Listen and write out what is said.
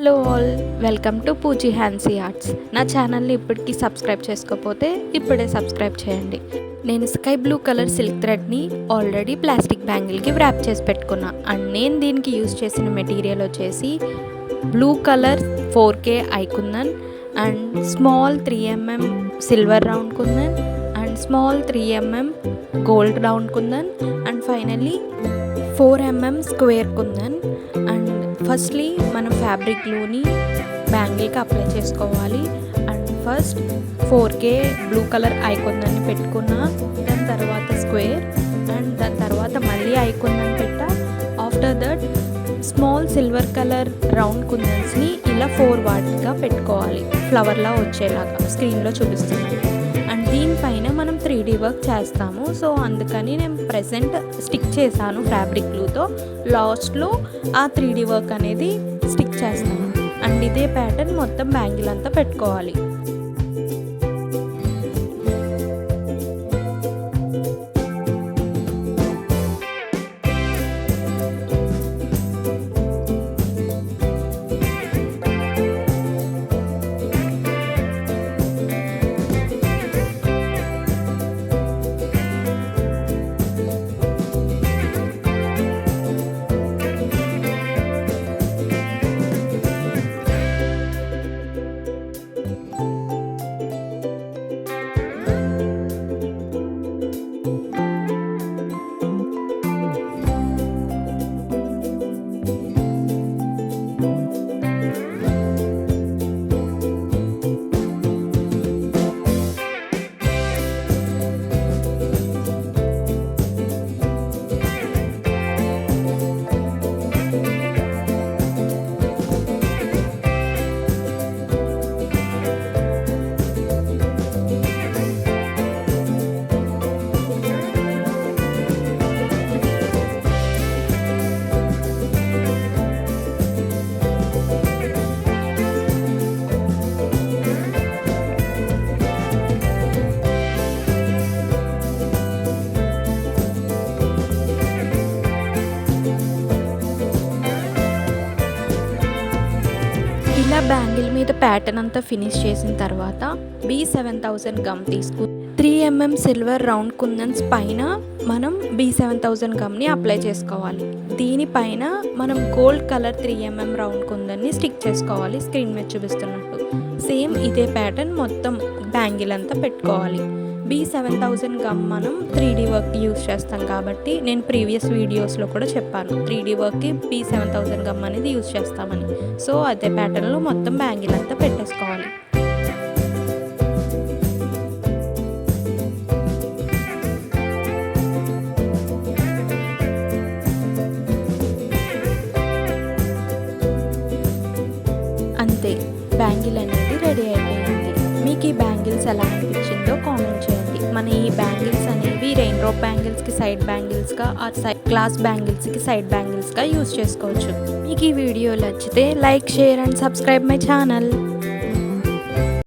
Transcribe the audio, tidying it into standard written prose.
Hello all, welcome to Pooji Hansi arts. నా ఛానల్ని ఇప్పటికీ సబ్స్క్రైబ్ చేసుకోకపోతే ఇప్పుడే సబ్స్క్రైబ్ చేయండి. నేను స్కై బ్లూ కలర్ సిల్క్ థ్రెడ్ని ఆల్రెడీ ప్లాస్టిక్ బ్యాంగిల్కి వ్రాప్ చేసి పెట్టుకున్నా. అండ్ నేను దీనికి యూజ్ చేసిన మెటీరియల్ వచ్చేసి blue colour 4K eye kundan and small 3mm silver round kundan and small 3mm gold round kundan and finally 4mm square kundan. And firstly మనం ఫ్యాబ్రిక్ గ్లూని బ్యాంగిల్కి అప్లై చేసుకోవాలి. And first 4K blue colour I కుందన్ని పెట్టుకున్నా, దాని తర్వాత స్క్వేర్ అండ్ దాని తర్వాత మళ్ళీ ఐ కుందన్ పెట్టా. After that small silver colour round కుందన్స్ని ఇలా 4 వాటిగా పెట్టుకోవాలి, ఫ్లవర్లా వచ్చేలాగా స్క్రీన్లో చూపిస్తున్నాను. అండ్ దీనిపైన మనం 3D వర్క్ చేస్తాము. సో అందుకని నేను ప్రెజెంట్ స్టిక్ చేశాను ఫ్యాబ్రిక్ గ్లూతో. లాస్ట్లో ఆ 3D వర్క్ అనేది స్టిక్ చేస్తాను. అండ్ ఇదే ప్యాటర్న్ మొత్తం బ్యాంగిల్ అంతా పెట్టుకోవాలి. ఇలా బ్యాంగిల్ మీద ప్యాటర్న్ అంతా ఫినిష్ చేసిన తర్వాత B7000 గమ్ తీసుకుని 3mm సిల్వర్ రౌండ్ కుందన్స్ పైన మనం B7000 గమ్ని అప్లై చేసుకోవాలి. దీనిపైన మనం గోల్డ్ కలర్ 3mm రౌండ్ కుందన్ని స్టిక్ చేసుకోవాలి, స్క్రీన్ మీద చూపిస్తున్నట్టు. సేమ్ ఇదే ప్యాటర్న్ మొత్తం బ్యాంగిల్ అంతా పెట్టుకోవాలి. B7000 గమ్ మనం 3D వర్క్ యూజ్ చేస్తాం కాబట్టి నేను ప్రీవియస్ వీడియోస్లో కూడా చెప్పాను 3D వర్క్కి B7000 గమ్ అనేది యూజ్ చేస్తామని. సో అదే ప్యాటర్న్లో మొత్తం బ్యాంగిల్ అంతా పెట్టేసుకోవాలి. అంతే, బ్యాంగిల్ అనేది రెడీ అయిపోయింది. మీకు ఈ బ్యాంగిల్స్ ఎలా అనిపించిందో కామెంట్ చేయండి. మన ఈ బ్యాంగిల్స్ అనేవి రెయిన్ డ్రాప్ బ్యాంగిల్స్కి సైడ్ బ్యాంగిల్స్గా, గ్లాస్ బ్యాంగిల్స్కి సైడ్ బ్యాంగిల్స్గా యూజ్ చేసుకోవచ్చు. మీకు ఈ వీడియో నచ్చితే like, share and subscribe my channel.